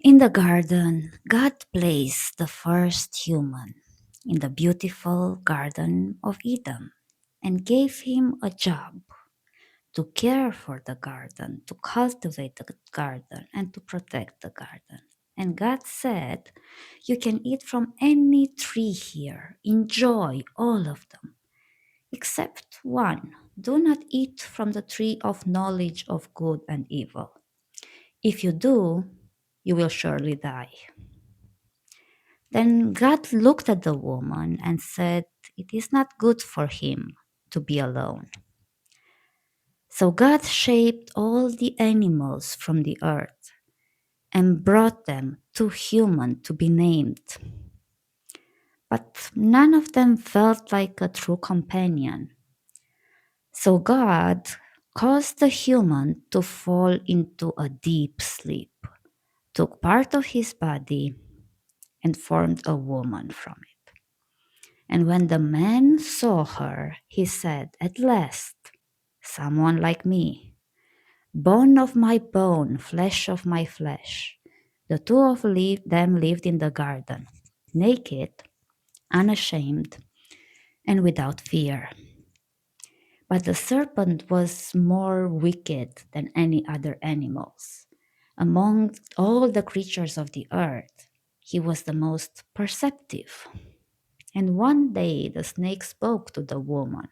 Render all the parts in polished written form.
In the garden, God placed the first human in the beautiful Garden of Eden and gave him a job to care for the garden, to cultivate the garden, and to protect the garden. And God said, "You can eat from any tree here, enjoy all of them, except one. Do not eat from the tree of knowledge of good and evil. If you do, you will surely die." Then God looked at the woman and said, "It is not good for him to be alone." So God shaped all the animals from the earth and brought them to human to be named. But none of them felt like a true companion. So God caused the human to fall into a deep sleep, took part of his body, and formed a woman from it. And when the man saw her, he said, "At last, someone like me, bone of my bone, flesh of my flesh." The two of them lived in the garden, naked, unashamed, and without fear. But the serpent was more wicked than any other animals. Among all the creatures of the earth, he was the most perceptive. And one day the snake spoke to the woman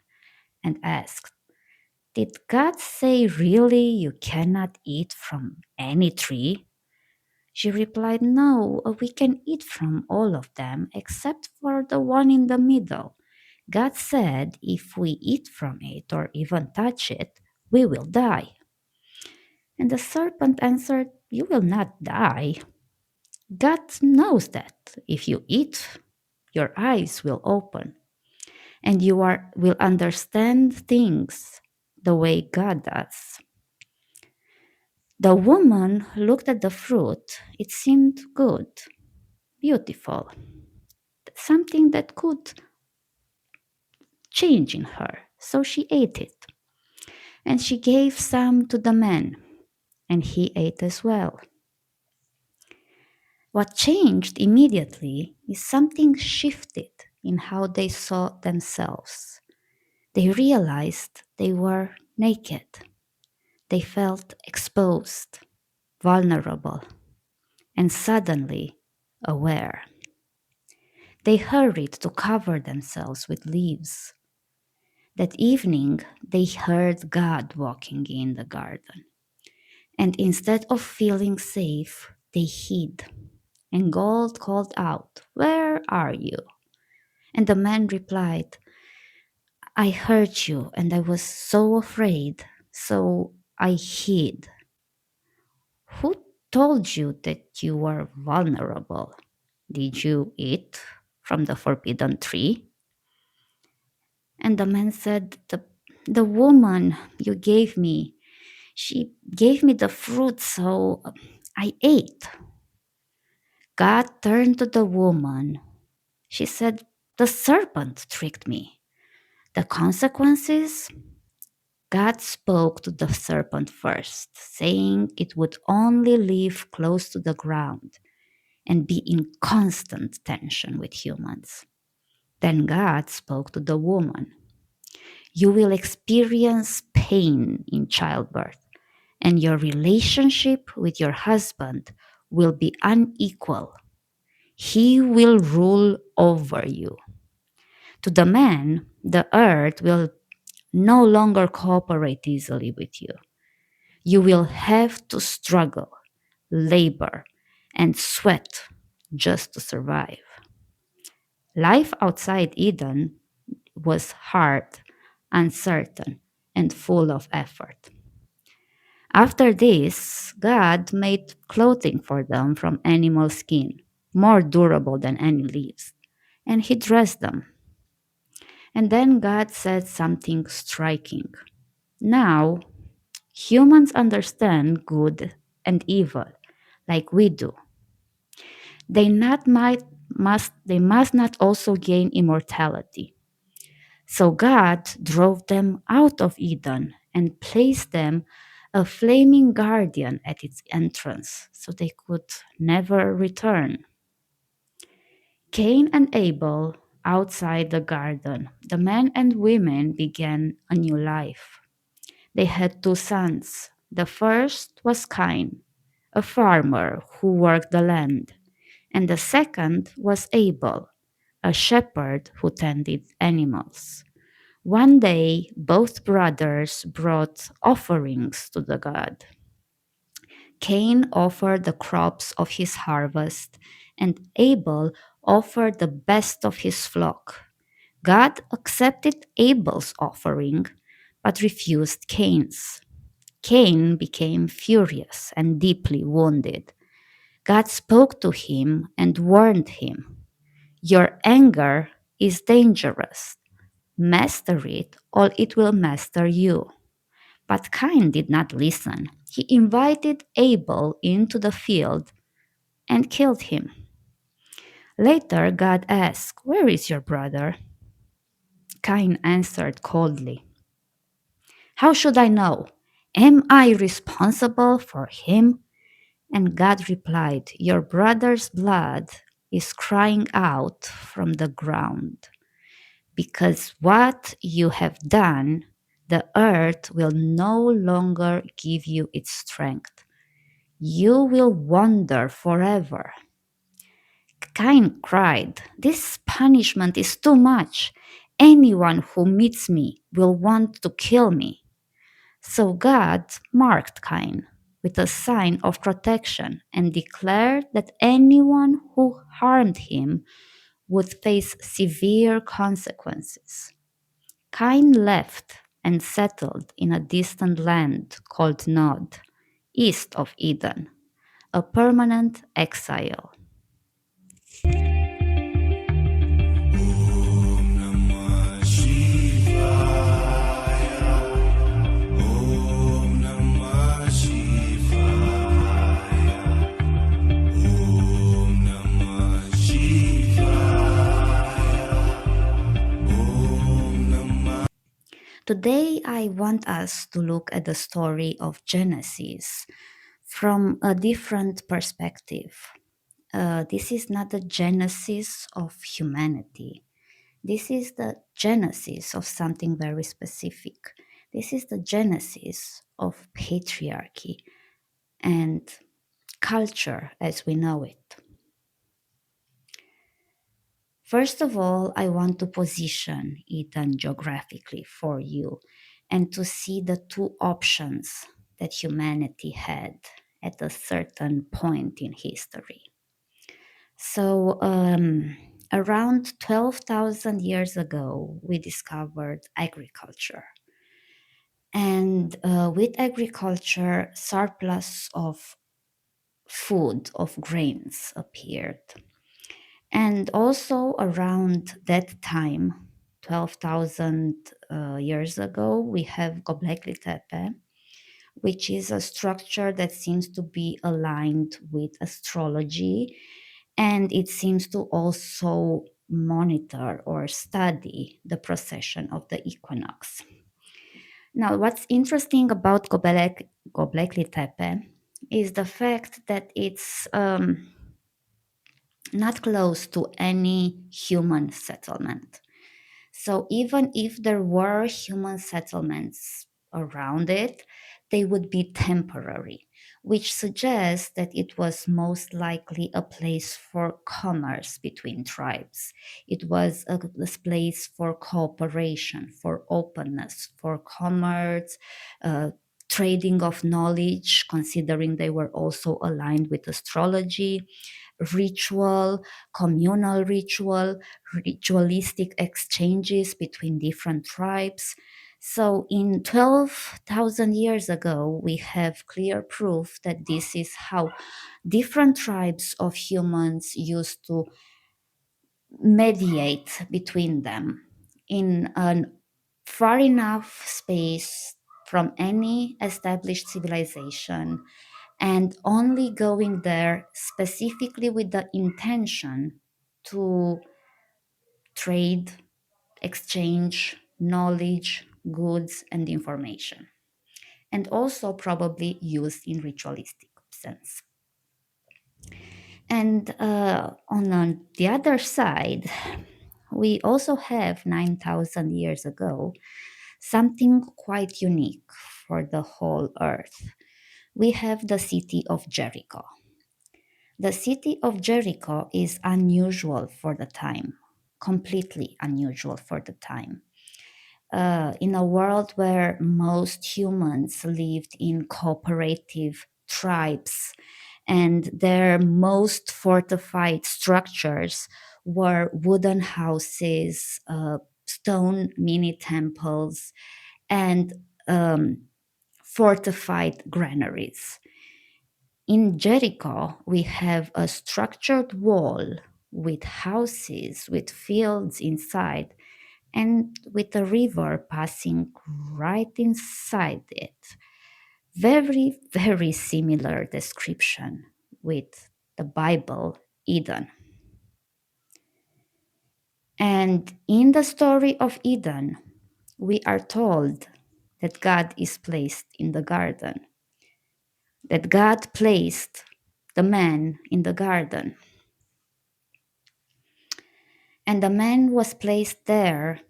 and asked, "Did God say really you cannot eat from any tree?" She replied, "No, we can eat from all of them except for the one in the middle. God said if we eat from it or even touch it, we will die." And the serpent answered, "You will not die. God knows that if you eat, your eyes will open and will understand things the way God does." The woman looked at the fruit. It seemed good, beautiful, something that could change in her. So she ate it. And she gave some to the man, and he ate as well. What changed immediately is something shifted in how they saw themselves. They realized they were naked. They felt exposed, vulnerable, and suddenly aware. They hurried to cover themselves with leaves. That evening, they heard God walking in the garden. And instead of feeling safe, they hid. And God called out, "Where are you?" And the man replied, "I heard you, and I was so afraid, so I hid." "Who told you that you were vulnerable? Did you eat from the forbidden tree?" And the man said, the woman you gave me, she gave me the fruit, so I ate." God turned to the woman. She said, "The serpent tricked me." The consequences? God spoke to the serpent first, saying it would only live close to the ground and be in constant tension with humans. Then God spoke to the woman. "You will experience pain in childbirth, and your relationship with your husband will be unequal. He will rule over you." To the man, the earth will no longer cooperate easily with you. You will have to struggle, labor, and sweat just to survive. Life outside Eden was hard, uncertain, and full of effort. After this, God made clothing for them from animal skin, more durable than any leaves, and He dressed them. And then God said something striking. Now, humans understand good and evil like we do. They must not also gain immortality. So God drove them out of Eden and placed them a flaming guardian at its entrance, so they could never return. Cain and Abel outside the garden, the men and women began a new life. They had two sons. The first was Cain, a farmer who worked the land, and the second was Abel, a shepherd who tended animals. One day, both brothers brought offerings to the god. Cain offered the crops of his harvest, and Abel offered the best of his flock. God accepted Abel's offering, but refused Cain's. Cain became furious and deeply wounded. God spoke to him and warned him. Your anger is dangerous. Master it, or it will master you. But Cain did not listen. He invited Abel into the field and killed him. Later, God asked, where is your brother? Cain answered coldly, how should I know? Am I responsible for him? And God replied, your brother's blood is crying out from the ground. Because what you have done, the earth will no longer give you its strength. You will wander forever. Cain cried, this punishment is too much. Anyone who meets me will want to kill me. So God marked Cain with a sign of protection and declared that anyone who harmed him would face severe consequences. Cain left and settled in a distant land called Nod, east of Eden, a permanent exile. Om Namah Shivaya. Om Namah Shivaya. Om Namah Shivaya. Om Namah. Today, I want us to look at the story of Genesis from a different perspective. This is not the genesis of humanity. This is the genesis of something very specific. This is the genesis of patriarchy and culture as we know it. First of all, I want to position Eden geographically for you and to see the two options that humanity had at a certain point in history. So, around 12,000 years ago, we discovered agriculture. And with agriculture, surplus of food, of grains appeared. And also around that time, 12,000 years ago, we have Göbekli Tepe, which is a structure that seems to be aligned with astrology, and it seems to also monitor or study the precession of the equinox. Now, what's interesting about Göbekli Tepe is the fact that it's not close to any human settlement. So even if there were human settlements around it, they would be temporary, which suggests that it was most likely a place for commerce between tribes. It was a place for cooperation, for openness, for commerce, trading of knowledge, considering they were also aligned with astrology, ritual, communal ritual, ritualistic exchanges between different tribes. So, in 12,000 years ago, we have clear proof that this is how different tribes of humans used to mediate between them in a far enough space from any established civilization and only going there specifically with the intention to trade, exchange knowledge, goods, and information. and also probably used in ritualistic sense. And the other side, we also have 9,000 years ago something quite unique for the whole earth. We have the city of Jericho. The city of Jericho is unusual for the time, completely unusual for the time. In a world where most humans lived in cooperative tribes and their most fortified structures were wooden houses, stone mini temples, and fortified granaries. In Jericho, we have a structured wall with houses, with fields inside, and with a river passing right inside it. Very, very similar description with the Bible, Eden. And in the story of Eden, we are told that God is placed in the garden, that God placed the man in the garden. And the man was placed there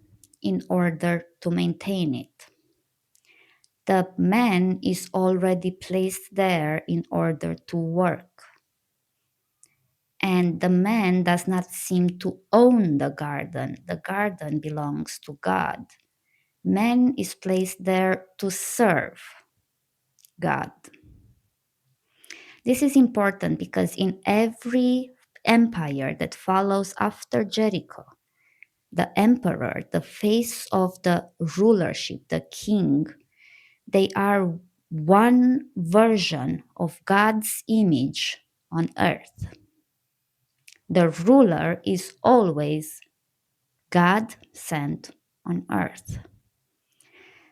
in order to maintain it. The man is already placed there in order to work. And the man does not seem to own the garden. The garden belongs to God. Man is placed there to serve God. This is important because in every empire that follows after Jericho, the emperor, the face of the rulership, the king, they are one version of God's image on earth. The ruler is always God sent on earth.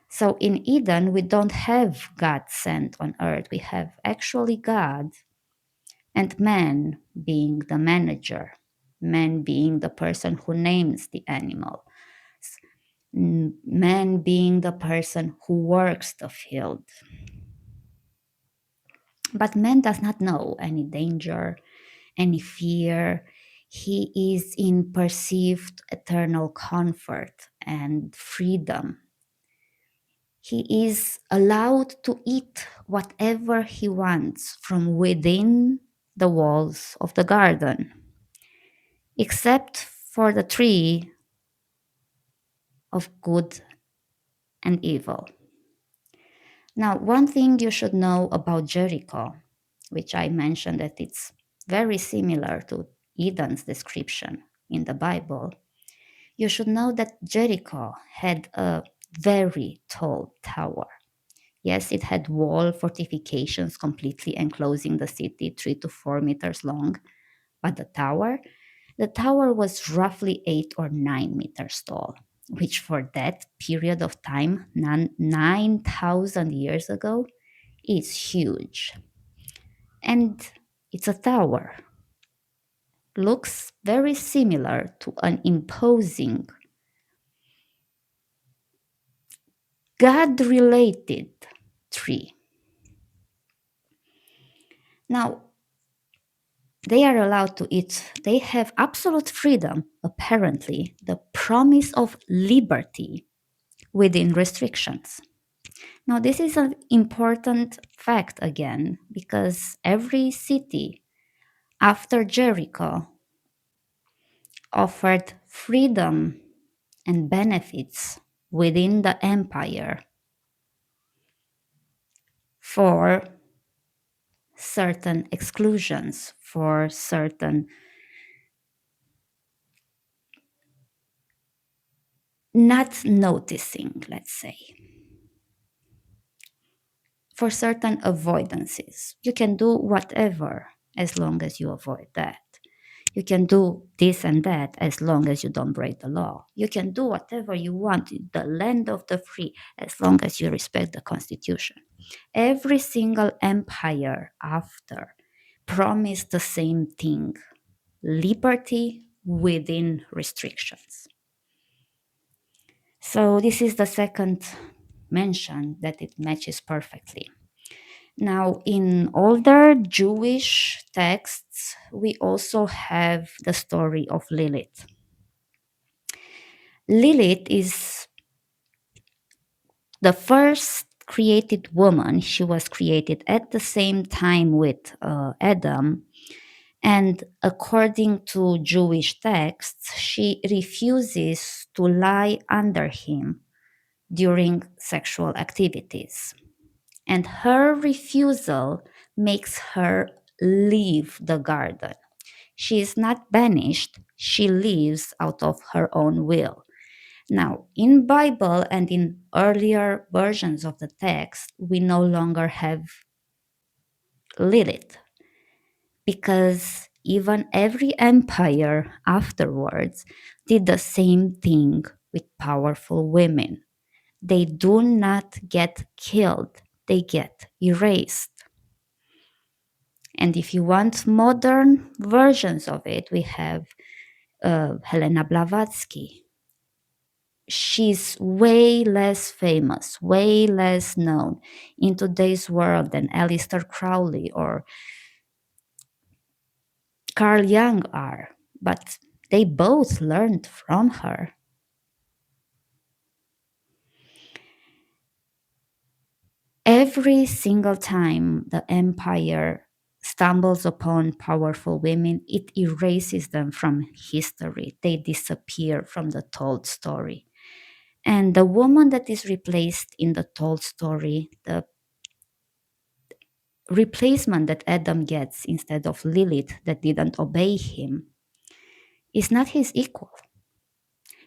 So in Eden, we don't have God sent on earth. We have actually God and man being the manager, man being the person who names the animal, man being the person who works the field. But man does not know any danger, any fear. He is in perceived eternal comfort and freedom. He is allowed to eat whatever he wants from within the walls of the garden, except for the tree of good and evil. Now, one thing you should know about Jericho, which I mentioned that it's very similar to Eden's description in the Bible, you should know that Jericho had a very tall tower. Yes, it had wall fortifications completely enclosing the city, 3 to 4 meters long, but the tower was roughly 8 or 9 meters tall, which for that period of time, 9,000 years ago, is huge. And it's a tower. Looks very similar to an imposing God related tree. Now, they are allowed to eat, they have absolute freedom, apparently, the promise of liberty within restrictions. Now, this is an important fact again, because every city after Jericho offered freedom and benefits within the empire for certain exclusions, for certain not noticing, let's say, for certain avoidances. You can do whatever as long as you avoid that. You can do this and that as long as you don't break the law. You can do whatever you want in the land of the free as long as you respect the constitution. Every single empire after promised the same thing: liberty within restrictions. So this is the second mentioned that it matches perfectly. Now, in older Jewish texts, we also have the story of Lilith. Lilith is the first created woman. She was created at the same time with Adam. And according to Jewish texts, she refuses to lie under him during sexual activities. And her refusal makes her leave the garden. She is not banished, she leaves out of her own will. Now, in Bible and in earlier versions of the text, we no longer have Lilith, because even every empire afterwards did the same thing with powerful women. They do not get killed, they get erased. And if you want modern versions of it, we have Helena Blavatsky. She's way less famous, way less known in today's world than Aleister Crowley or Carl Jung are, but they both learned from her. Every single time the empire stumbles upon powerful women, it erases them from history. They disappear from the told story. And the woman that is replaced in the told story, the replacement that Adam gets instead of Lilith that didn't obey him, is not his equal.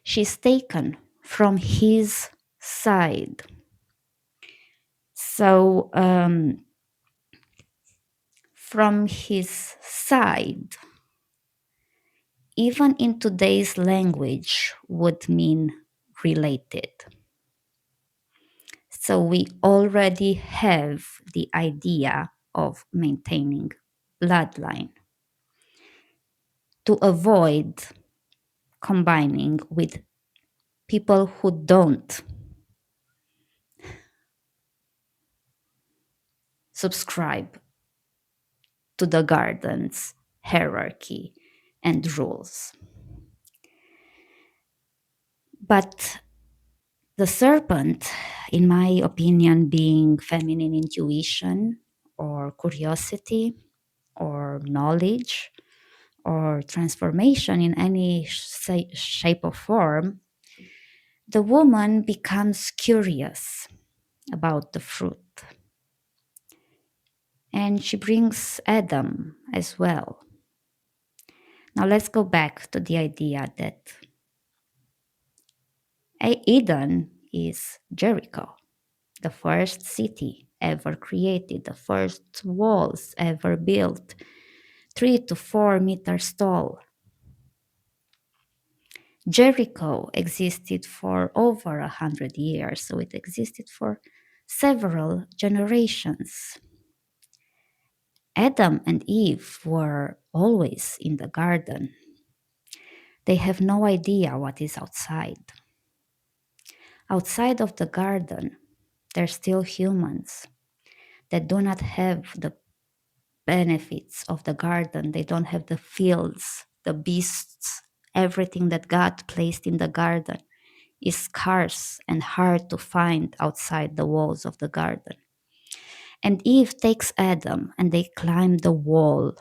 She's taken from his side. So, from his side, even in today's language, would mean related. So we already have the idea of maintaining bloodline to avoid combining with people who don't subscribe to the garden's hierarchy and rules. But the serpent, in my opinion, being feminine intuition or curiosity or knowledge or transformation in any shape or form, the woman becomes curious about the fruit. And she brings Adam as well. Now let's go back to the idea that Eden is Jericho, the first city ever created, the first walls ever built, 3 to 4 meters tall. Jericho existed for over 100 years, so it existed for several generations. Adam and Eve were always in the garden. They have no idea what is outside. Outside of the garden, they're still humans that do not have the benefits of the garden. They don't have the fields, the beasts, everything that God placed in the garden is scarce and hard to find outside the walls of the garden. And Eve takes Adam and they climb the wall.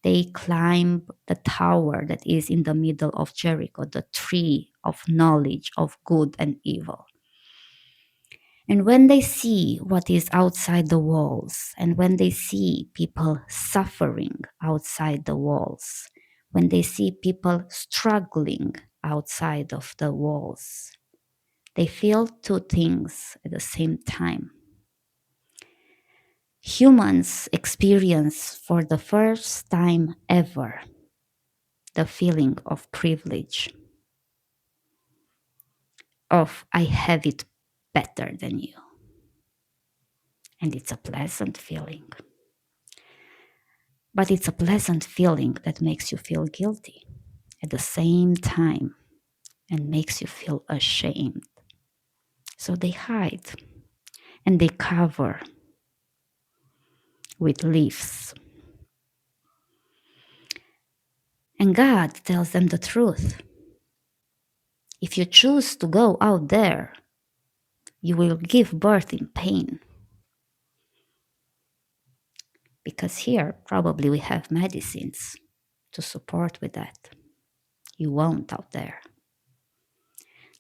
They climb the tower that is in the middle of Jericho, the tree of knowledge of good and evil. And when they see what is outside the walls, and when they see people suffering outside the walls, when they see people struggling outside of the walls, they feel two things at the same time. Humans experience for the first time ever the feeling of privilege, of I have it better than you. And it's a pleasant feeling. But it's a pleasant feeling that makes you feel guilty at the same time and makes you feel ashamed. So they hide and they cover with leaves. And God tells them the truth. If you choose to go out there, you will give birth in pain. Because here, probably we have medicines to support with that. You won't out there.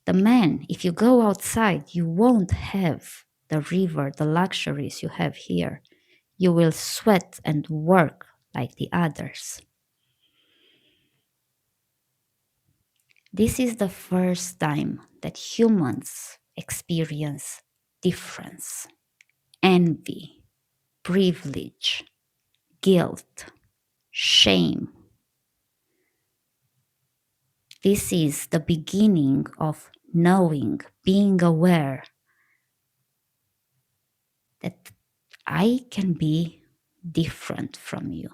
The man, if you go outside, you won't have the river, the luxuries you have here. You will sweat and work like the others. This is the first time that humans experience difference, envy, privilege, guilt, shame. This is the beginning of knowing, being aware that I can be different from you.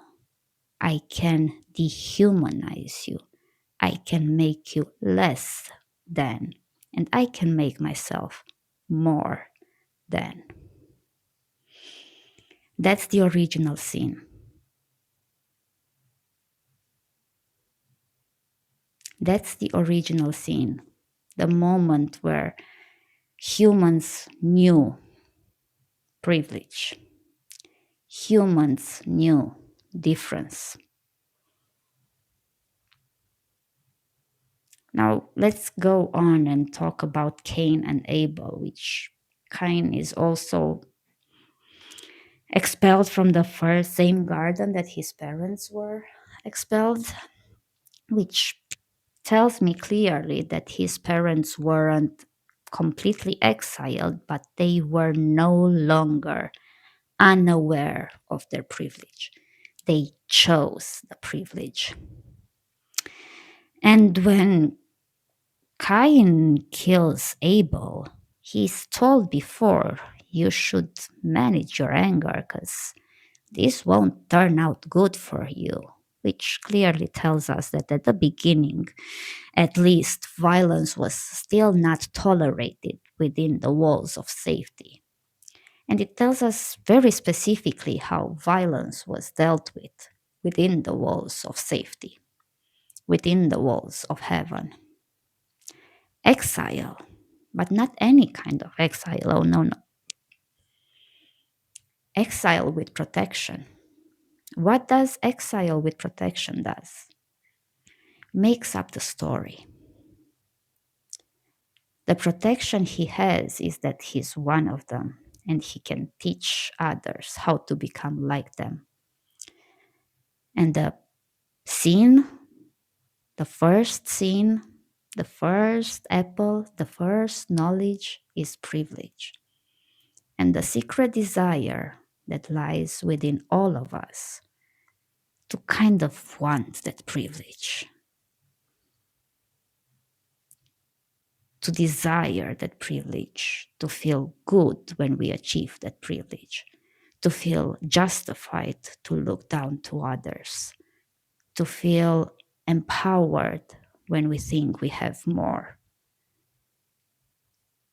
I can dehumanize you. I can make you less than, and I can make myself more than. That's the original sin. That's the original sin. The moment where humans knew privilege, humans knew difference. Now, let's go on and talk about Cain and Abel, which Cain is also expelled from the first same garden that his parents were expelled, which tells me clearly that his parents weren't completely exiled, but they were no longer unaware of their privilege. They chose the privilege. And when Cain kills Abel, he's told before, you should manage your anger because this won't turn out good for you, which clearly tells us that at the beginning, at least, violence was still not tolerated within the walls of safety. And it tells us very specifically how violence was dealt with within the walls of safety, within the walls of heaven. Exile, but not any kind of exile. Oh, no, no. Exile with protection. What does exile with protection does? Makes up the story. The protection he has is that he's one of them and he can teach others how to become like them. And the sin, the first sin, the first apple, the first knowledge is privilege. And the secret desire that lies within all of us to kind of want that privilege, to desire that privilege, to feel good when we achieve that privilege, to feel justified to look down to others, to feel empowered when we think we have more,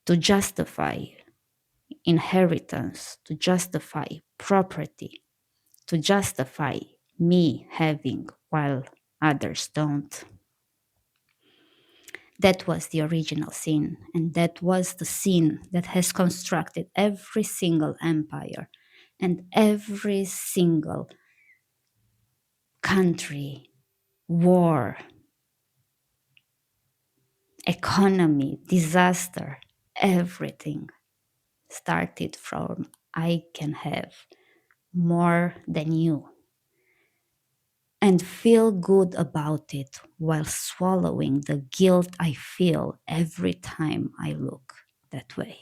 to justify inheritance, to justify property, to justify me having while others don't. That was the original sin, and that was the sin that has constructed every single empire and every single country, war, economy, disaster, everything started from I can have more than you and feel good about it while swallowing the guilt I feel every time I look that way.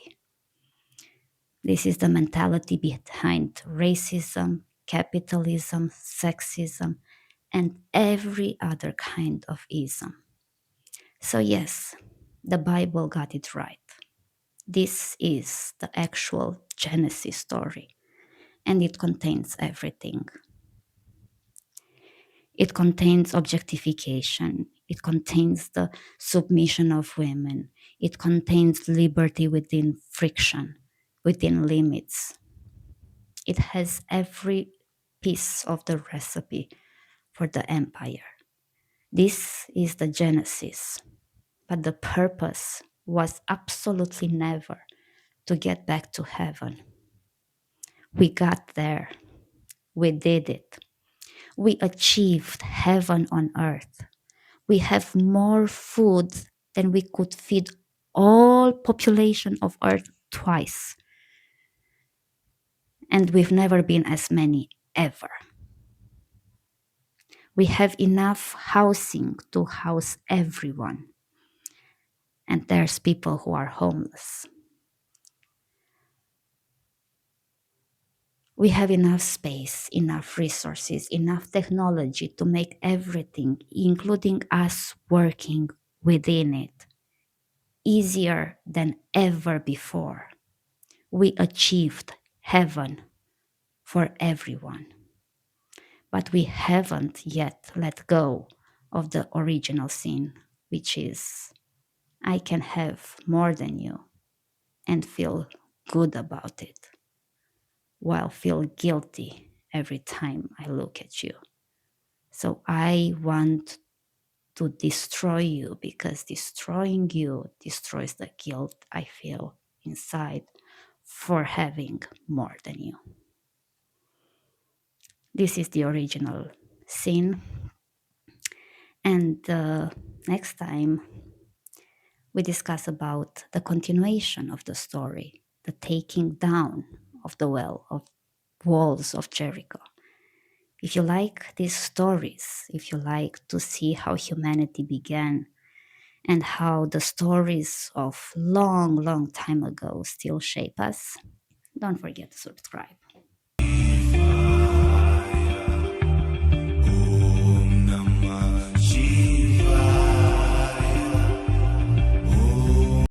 This is the mentality behind racism, capitalism, sexism, and every other kind of ism. So, yes, the Bible got it right. This is the actual Genesis story, and it contains everything. It contains objectification. It contains the submission of women. It contains liberty within friction, within limits. It has every piece of the recipe for the empire. This is the genesis, but the purpose was absolutely never to get back to heaven. We got there. We did it. We achieved heaven on earth. We have more food than we could feed all population of earth twice. And we've never been as many ever. We have enough housing to house everyone. And there's people who are homeless. We have enough space, enough resources, enough technology to make everything, including us working within it, easier than ever before. We achieved heaven for everyone. But we haven't yet let go of the original sin, which is I can have more than you and feel good about it, while feel guilty every time I look at you. So I want to destroy you because destroying you destroys the guilt I feel inside for having more than you. This is the original sin. And next time we discuss about the continuation of the story, the taking down of the walls of Jericho. If you like these stories, if you like to see how humanity began and how the stories of long, long time ago still shape us, don't forget to subscribe.